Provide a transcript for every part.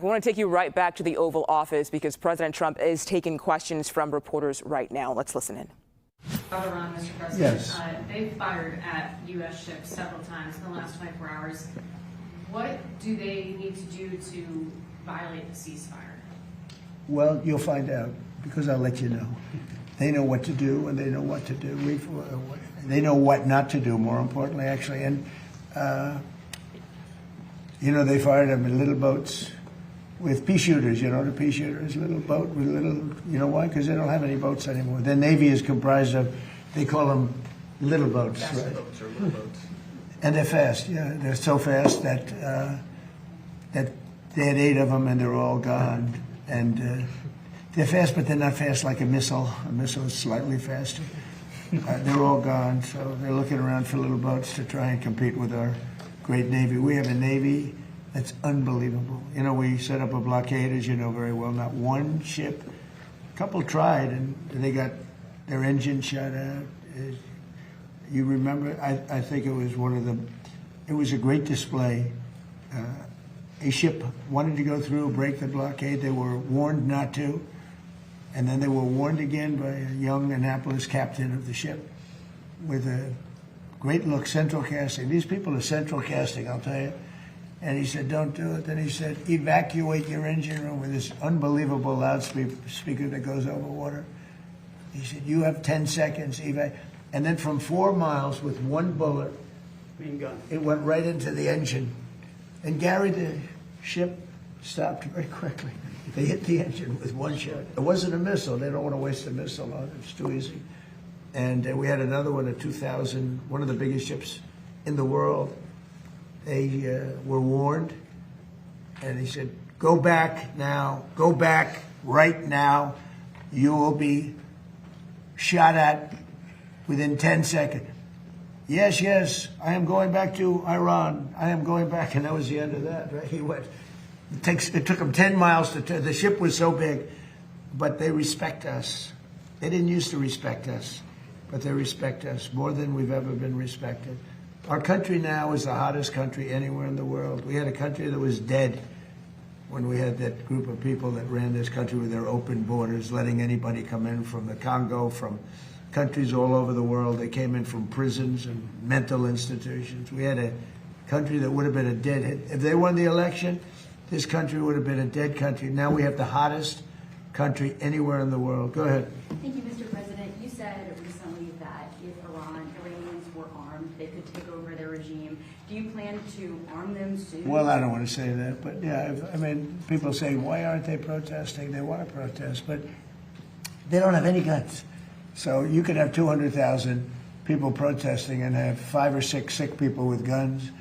I want to take you right back to the Oval Office because President Trump is taking questions from reporters right now. Let's listen in. Iran, Mr. President, yes. They've fired at U.S. ships several times in the last 24 hours. What do they need to do to violate the ceasefire? Well, you'll find out because I'll let you know. They know what to do and they know what to do. They know what not to do, more importantly, actually. And, they fired them in little boats with pea shooters, the pea shooters, little boat with little, why? Because they don't have any boats anymore. Their Navy is comprised of, they call them little boats, right? Boats or little boats. And they're fast, yeah. They're so fast that that they had 8 of them and they're all gone. And they're fast, but they're not fast like a missile. A missile is slightly faster. They're all gone, so they're looking around for little boats to try and compete with our great Navy. We have a Navy that's unbelievable. We set up a blockade, as you know very well. Not one ship. A couple tried, and they got their engine shut out. You remember? I think it was it was a great display. A ship wanted to go through, break the blockade. They were warned not to. And then they were warned again by a young Annapolis captain of the ship with a great look, central casting. These people are central casting, I'll tell you. And he said, don't do it. Then he said, evacuate your engine room with this unbelievable loudspeaker that goes over water. He said, you have 10 seconds. And then from 4 miles with one bullet, it went right into the engine. And Gary, the ship stopped very quickly. They hit the engine with one shot. It wasn't a missile. They don't want to waste a missile on it. It's too easy. And we had another one at 2000, one of the biggest ships in the world. They were warned, and he said, go back now. Go back right now. You will be shot at within 10 seconds. Yes, yes, I am going back to Iran. I am going back. And that was the end of that, right? He went. It took him 10 miles to turn. The ship was so big, but they respect us. They didn't used to respect us, but they respect us more than we've ever been respected. Our country now is the hottest country anywhere in the world. We had a country that was dead when we had that group of people that ran this country with their open borders, letting anybody come in from the Congo, from countries all over the world. They came in from prisons and mental institutions. We had a country that would have been a dead. If they won the election, this country would have been a dead country. Now we have the hottest country anywhere in the world. Go ahead. Thank you, Mr. President. You said recently that if Iranians were armed, they could take over their regime. Do you plan to arm them soon? Well, I don't want to say that, but yeah, people say, why aren't they protesting? They want to protest, but they don't have any guns. So you could have 200,000 people protesting and have 5 or 6 sick people with guns.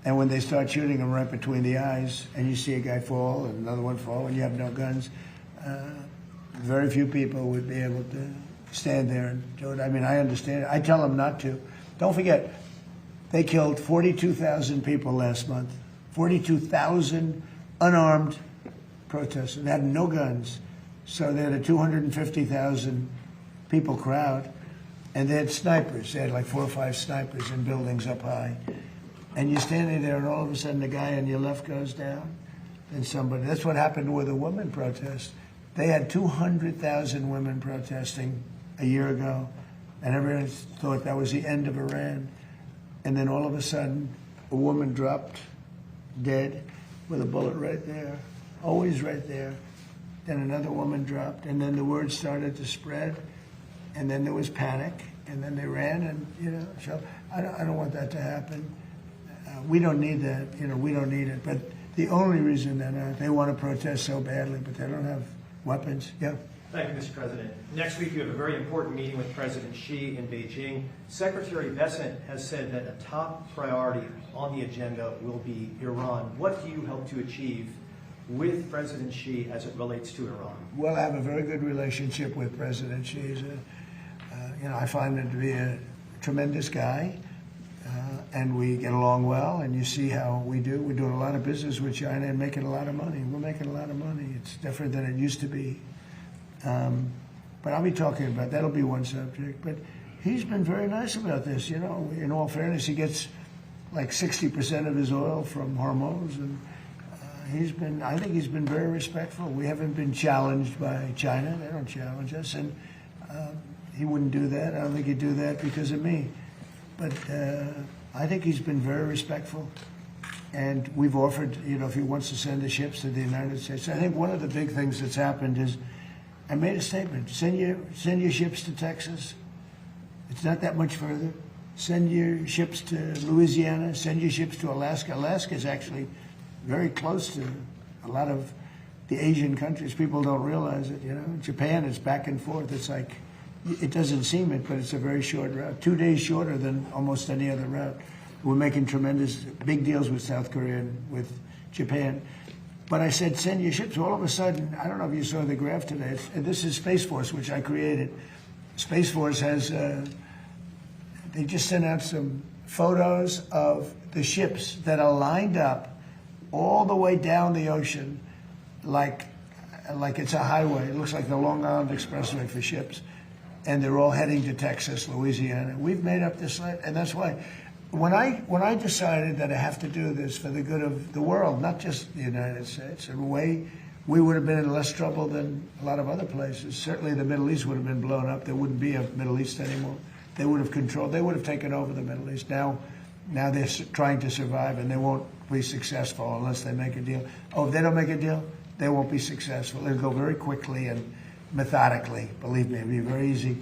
And when they start shooting them right between the eyes, and you see a guy fall and another one fall, and you have no guns, very few people would be able to stand there and do it. I understand it. I tell them not to. Don't forget, they killed 42,000 people last month. 42,000 unarmed protesters. They had no guns. So they had a 250,000 people crowd, and they had snipers. They had like 4 or 5 snipers in buildings up high. And you're standing there, and all of a sudden the guy on your left goes down, and somebody. That's what happened with the women protest. They had 200,000 women protesting a year ago, and everyone thought that was the end of Iran. And then all of a sudden, a woman dropped dead with a bullet right there, always right there. Then another woman dropped, and then the word started to spread, and then there was panic, and then they ran, and so I don't want that to happen. We don't need that, we don't need it. But the only reason that they want to protest so badly, but they don't have weapons. Yeah. Thank you, Mr. President. Next week, you have a very important meeting with President Xi in Beijing. Secretary Hegseth has said that a top priority on the agenda will be Iran. What do you hope to achieve with President Xi as it relates to Iran? Well, I have a very good relationship with President Xi. I find him to be a tremendous guy. And we get along well, and you see how we do. We're doing a lot of business with China and making a lot of money. We're making a lot of money. It's different than it used to be. But I'll be talking about that'll be one subject. But he's been very nice about this. In all fairness, he gets like 60% of his oil from Hormuz, and I think he's been very respectful. We haven't been challenged by China. They don't challenge us, and he wouldn't do that. I don't think he'd do that because of me. But I think he's been very respectful. And we've offered, if he wants to send the ships to the United States. I think one of the big things that's happened is I made a statement. Send your ships to Texas. It's not that much further. Send your ships to Louisiana. Send your ships to Alaska. Alaska is actually very close to a lot of the Asian countries. People don't realize it, Japan is back and forth. It's like, it doesn't seem it, but it's a very short route. 2 days shorter than almost any other route. We're making tremendous big deals with South Korea and with Japan. But I said, send your ships. All of a sudden, I don't know if you saw the graph today. This is Space Force, which I created. Space Force has, they just sent out some photos of the ships that are lined up all the way down the ocean like it's a highway. It looks like the Long Island Expressway for ships. And they're all heading to Texas, Louisiana. We've made up this list, and that's why when I decided that I have to do this for the good of the world, not just the United States, in a way, we would have been in less trouble than a lot of other places. Certainly the Middle East would have been blown up. There wouldn't be a Middle East anymore. They would have taken over the Middle East. Now they're trying to survive, and they won't be successful unless they make a deal. Oh, if they don't make a deal, they won't be successful. It'll go very quickly and methodically. Believe me, it'll be very easy.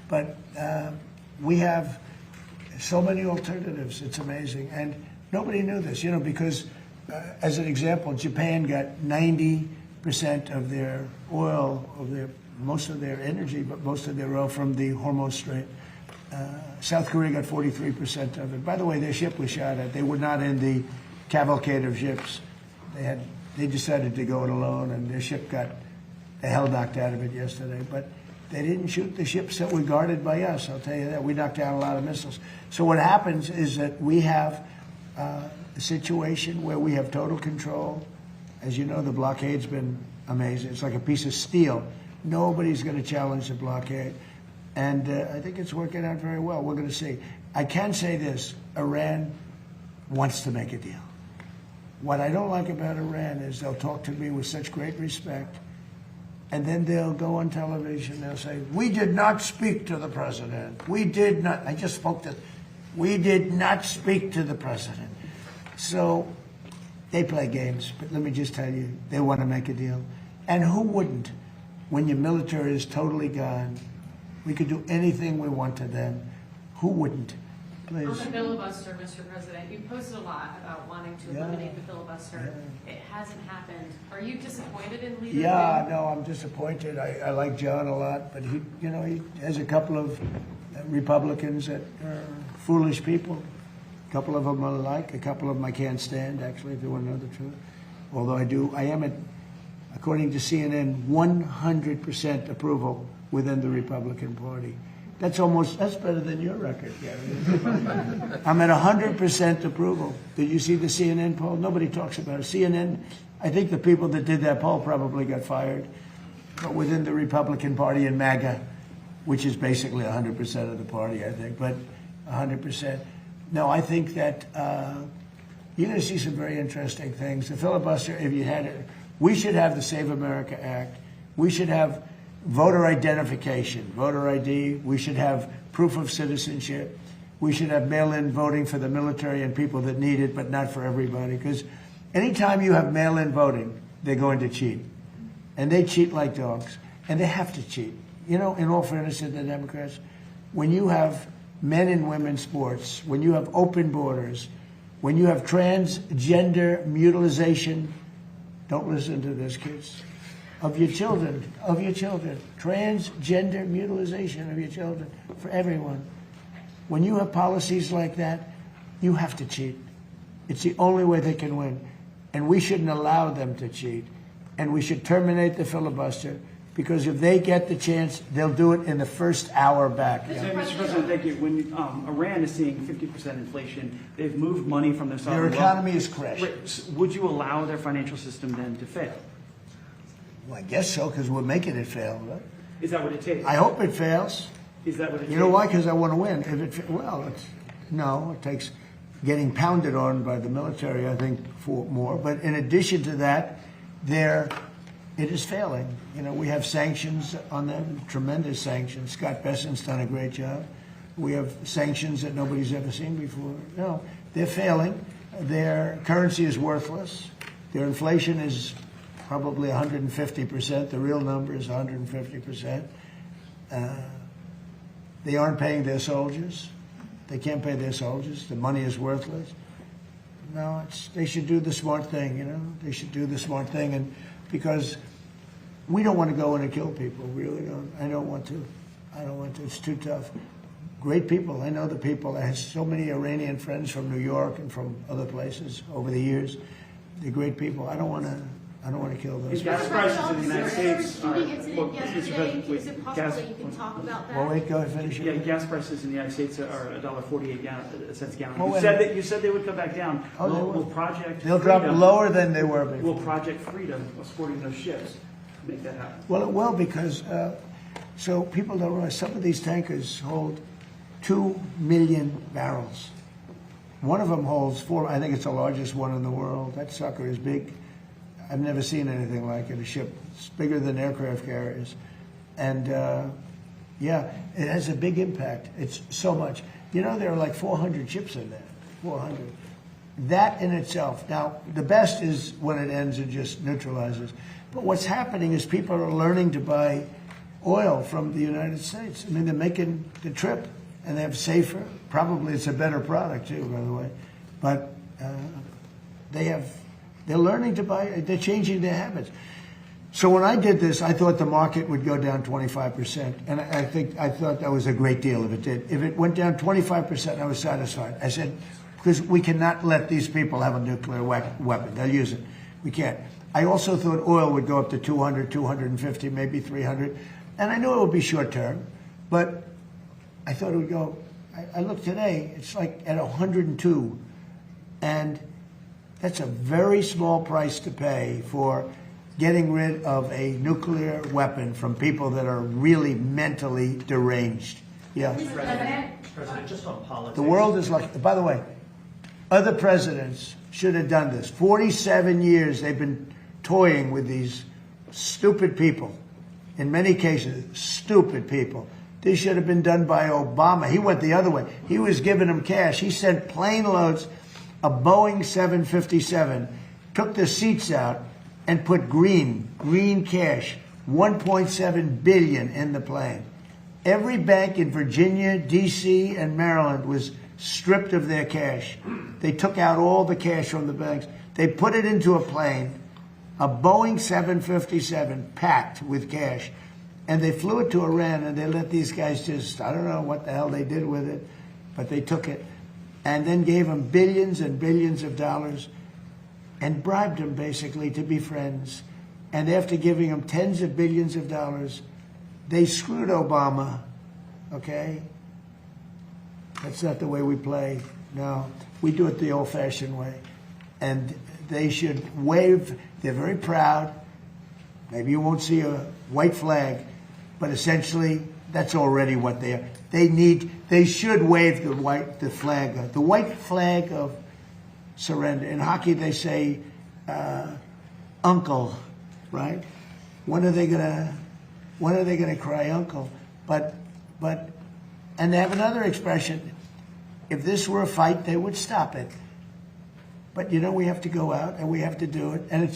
But we have so many alternatives. It's amazing. And nobody knew this, because as an example, Japan got 90% of their oil, most of their energy, but most of their oil from the Hormuz Strait. South Korea got 43% of it. By the way, their ship was shot at. They were not in the cavalcade of ships. They decided to go it alone, and their ship got the hell knocked out of it yesterday. But they didn't shoot the ships that were guarded by us, I'll tell you that. We knocked down a lot of missiles. So what happens is that we have a situation where we have total control. As you know, the blockade's been amazing. It's like a piece of steel. Nobody's going to challenge the blockade. And I think it's working out very well. We're going to see. I can say this. Iran wants to make a deal. What I don't like about Iran is they'll talk to me with such great respect, and then they'll go on television, they'll say, we did not speak to the president. We did not. I just spoke to, we did not speak to the president. So they play games, but let me just tell you, they want to make a deal. And who wouldn't when your military is totally gone? We could do anything we want to them. Who wouldn't? Please. On the filibuster, Mr. President, you posted a lot about wanting to eliminate the filibuster. It hasn't happened. Are you disappointed in leadership? Yeah, no, I'm disappointed. I like John a lot, but he has a couple of Republicans that are foolish people. A couple of them I like. A couple of them I can't stand, actually, if you want to know the truth. Although I am, according to CNN, 100% approval within the Republican Party. That's better than your record, Gary. I'm at 100% approval. Did you see the CNN poll? Nobody talks about it. CNN, I think the people that did that poll probably got fired. But within the Republican Party and MAGA, which is basically 100% of the party, I think, but 100%. No, I think that you're going to see some very interesting things. The filibuster, if you had it, we should have the Save America Act. We should have voter identification, voter ID. We should have proof of citizenship. We should have mail-in voting for the military and people that need it, but not for everybody. Because anytime you have mail-in voting, they're going to cheat. And they cheat like dogs. And they have to cheat. In all fairness to the Democrats, when you have men and women sports, when you have open borders, when you have transgender mutilization, don't listen to this, kids. Of your children, transgender mutilization of your children for everyone. When you have policies like that, you have to cheat. It's the only way they can win. And we shouldn't allow them to cheat. And we should terminate the filibuster, because if they get the chance, they'll do it in the first hour back. Yeah. Mr. President, thank you. When Iran is seeing 50% inflation, they've moved money from their sovereign Their economy is crashing. Would you allow their financial system then to fail? Well, I guess so, because we're making it fail. Right? Is that what it takes? I hope it fails. Is that what it takes? You know why? Because I want to win. It takes getting pounded on by the military, I think, for more. But in addition to that, it is failing. You know, we have sanctions on them, tremendous sanctions. Scott Bessent's done a great job. We have sanctions that nobody's ever seen before. No, they're failing. Their currency is worthless. Their inflation is probably 150%. The real number is 150%. They aren't paying their soldiers. They can't pay their soldiers. The money is worthless. No, they should do the smart thing, you know. They should do the smart thing, and because we don't want to go in and kill people. We really don't. I don't want to. It's too tough. Great people. I know the people. I have so many Iranian friends from New York and from other places over the years. They're great people. I don't want to kill those people. Gas prices in the United States are. Incident yesterday. Is it possible gas- that you can talk about that? Well, wait, go ahead, finish it. Yeah, gas prices in the United States are $1.48 cents a gallon. Oh, You said they would come back down. Oh, they Will will. Project They'll drop Freedom- lower than they were before. Will Project Freedom, supporting those ships, make that happen? Well, it will, because so people don't realize some of these tankers hold 2 million barrels. One of them holds 4. I think it's the largest one in the world. That sucker is big. I've never seen anything like it. A ship it's bigger than aircraft carriers, and yeah, it has a big impact. It's so much. You know, there are like 400 ships in there. 400. That in itself. Now, the best is when it ends and just neutralizes. But what's happening is people are learning to buy oil from the United States. I mean, they're making the trip, and they have safer. Probably it's a better product too, by the way. But they're learning to buy. They're changing their habits. So when I did this, I thought the market would go down 25%, and I thought that was a great deal if it did. If it went down 25%, I was satisfied. I said, because we cannot let these people have a nuclear weapon. They'll use it. We can't. I also thought oil would go up to 200, 250, maybe 300, and I knew it would be short term, but I thought it would go. I looked today; it's like at 102, and that's a very small price to pay for getting rid of a nuclear weapon from people that are really mentally deranged. Yeah. President, just on politics. The world is like, by the way, other presidents should have done this. 47 years they've been toying with these stupid people. In many cases, stupid people. This should have been done by Obama. He went the other way. He was giving them cash. He sent plane loads of Boeing 757, took the seats out, and put green cash, $1.7 billion in the plane. Every bank in Virginia, D.C., and Maryland was stripped of their cash. They took out all the cash from the banks. They put it into a plane, a Boeing 757 packed with cash, and they flew it to Iran, and they let these guys just, I don't know what the hell they did with it, but they took it and then gave them billions and billions of dollars and bribed them basically to be friends. And after giving them tens of billions of dollars, they screwed Obama, okay? That's not the way we play. No, we do it the old-fashioned way. And they should wave. They're very proud. Maybe you won't see a white flag, but essentially that's already what they are. They should wave the white flag of surrender. In hockey, they say, "Uncle," right? When are they gonna cry "Uncle"? But, and they have another expression. If this were a fight, they would stop it. But you know, we have to go out and we have to do it, and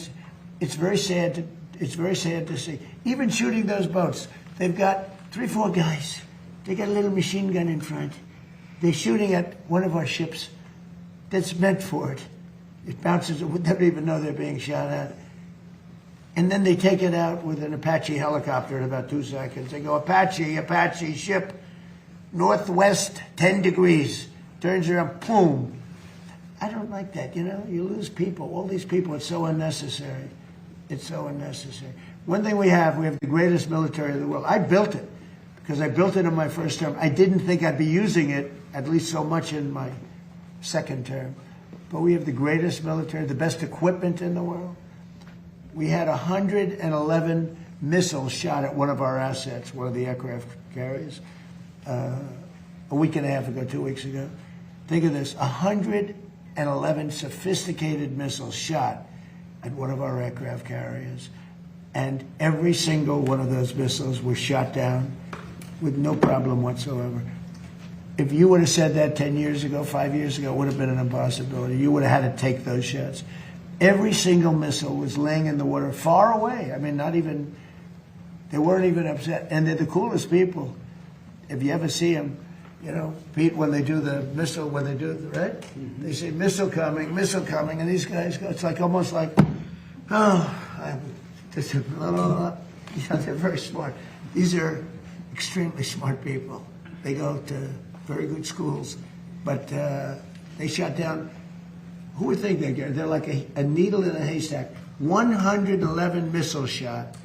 it's very sad. It's very sad to see. Even shooting those boats, they've got 3-4 guys. They got a little machine gun in front. They're shooting at one of our ships that's meant for it. It bounces. They don't even know they're being shot at. And then they take it out with an Apache helicopter in about 2 seconds. They go, Apache ship, northwest 10 degrees. Turns around, boom. I don't like that, you know? You lose people. All these people, it's so unnecessary. It's so unnecessary. One thing we have the greatest military in the world. I built it because I built it in my first term. I didn't think I'd be using it, at least so much in my second term. But we have the greatest military, the best equipment in the world. We had 111 missiles shot at one of our assets, one of the aircraft carriers, a week and a half ago, 2 weeks ago. Think of this, 111 sophisticated missiles shot at one of our aircraft carriers. And every single one of those missiles was shot down with no problem whatsoever. If you would have said that 10 years ago, 5 years ago, it would have been an impossibility. You would have had to take those shots. Every single missile was laying in the water far away. I mean, they weren't even upset. And they're the coolest people. If you ever see them, you know, Pete, when they do the missile, right? Mm-hmm. They say, missile coming, and these guys go, it's like almost like, I'm just, you know, they're very smart. These are extremely smart people. They go to very good schools, but they shot down, who would think they're like a needle in a haystack. 111 missiles shot,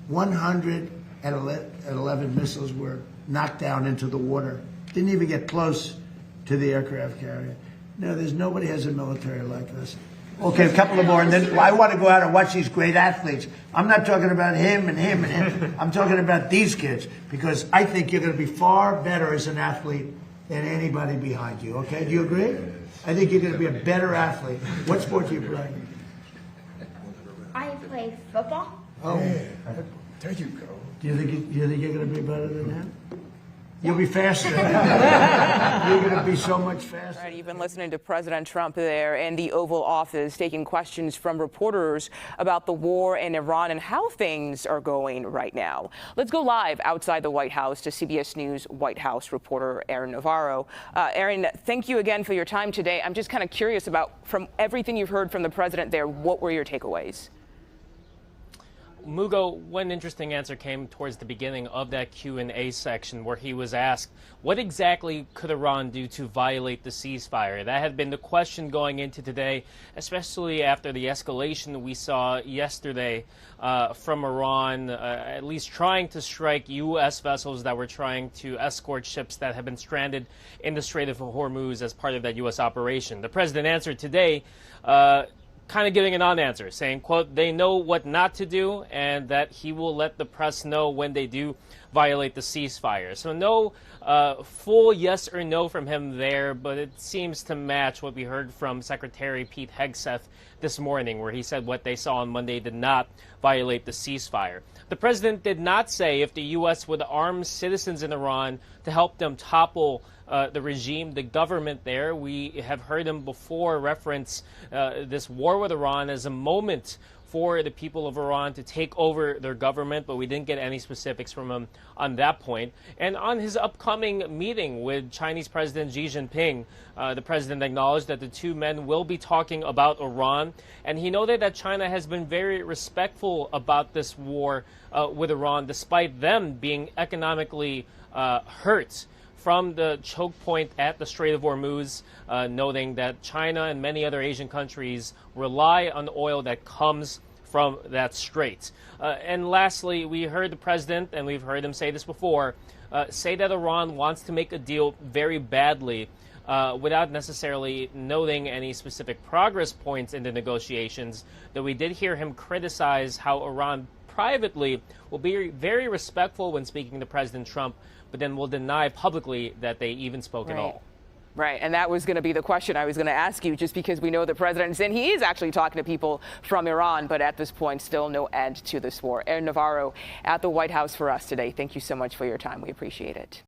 111 missiles were knocked down into the water. Didn't even get close to the aircraft carrier. No, nobody has a military like us. Okay, a couple of more, and then I want to go out and watch these great athletes. I'm not talking about him and him and him. I'm talking about these kids, because I think you're going to be far better as an athlete than anybody behind you, okay? Do you agree? I think you're going to be a better athlete. What sport do you play? I play football. Oh, There you go. do you think you're going to be better than him? You'll be faster. You're going to be so much faster. Right, you've been listening to President Trump there in the Oval Office, taking questions from reporters about the war in Iran and how things are going right now. Let's go live outside the White House to CBS News White House reporter Aaron Navarro. Aaron, thank you again for your time today. I'm just kind of curious about, from everything you've heard from the president there, what were your takeaways? Mugo, one interesting answer came towards the beginning of that Q&A section where he was asked, what exactly could Iran do to violate the ceasefire? That had been the question going into today, especially after the escalation we saw yesterday from Iran, at least trying to strike U.S. vessels that were trying to escort ships that have been stranded in the Strait of Hormuz as part of that U.S. operation. The president answered today kind of giving a non-answer, saying, quote, they know what not to do and that he will let the press know when they do violate the ceasefire. So no full yes or no from him there, but it seems to match what we heard from Secretary Pete Hegseth this morning, where he said what they saw on Monday did not violate the ceasefire. The president did not say if the U.S. would arm citizens in Iran to help them topple the regime, the government there. We have heard him before reference this war with Iran as a moment for the people of Iran to take over their government, but we didn't get any specifics from him on that point. And on his upcoming meeting with Chinese President Xi Jinping, the president acknowledged that the two men will be talking about Iran, and he noted that China has been very respectful about this war with Iran, despite them being economically hurt from the choke point at the Strait of Hormuz, noting that China and many other Asian countries rely on oil that comes from that strait. And lastly, we heard the president, and we've heard him say this before, say that Iran wants to make a deal very badly without necessarily noting any specific progress points in the negotiations, though we did hear him criticize how Iran privately will be very respectful when speaking to President Trump, but then will deny publicly that they even spoke at all. Right, and that was going to be the question I was going to ask you, just because we know the president, and he is actually talking to people from Iran, but at this point, still no end to this war. Aaron Navarro at the White House for us today. Thank you so much for your time. We appreciate it.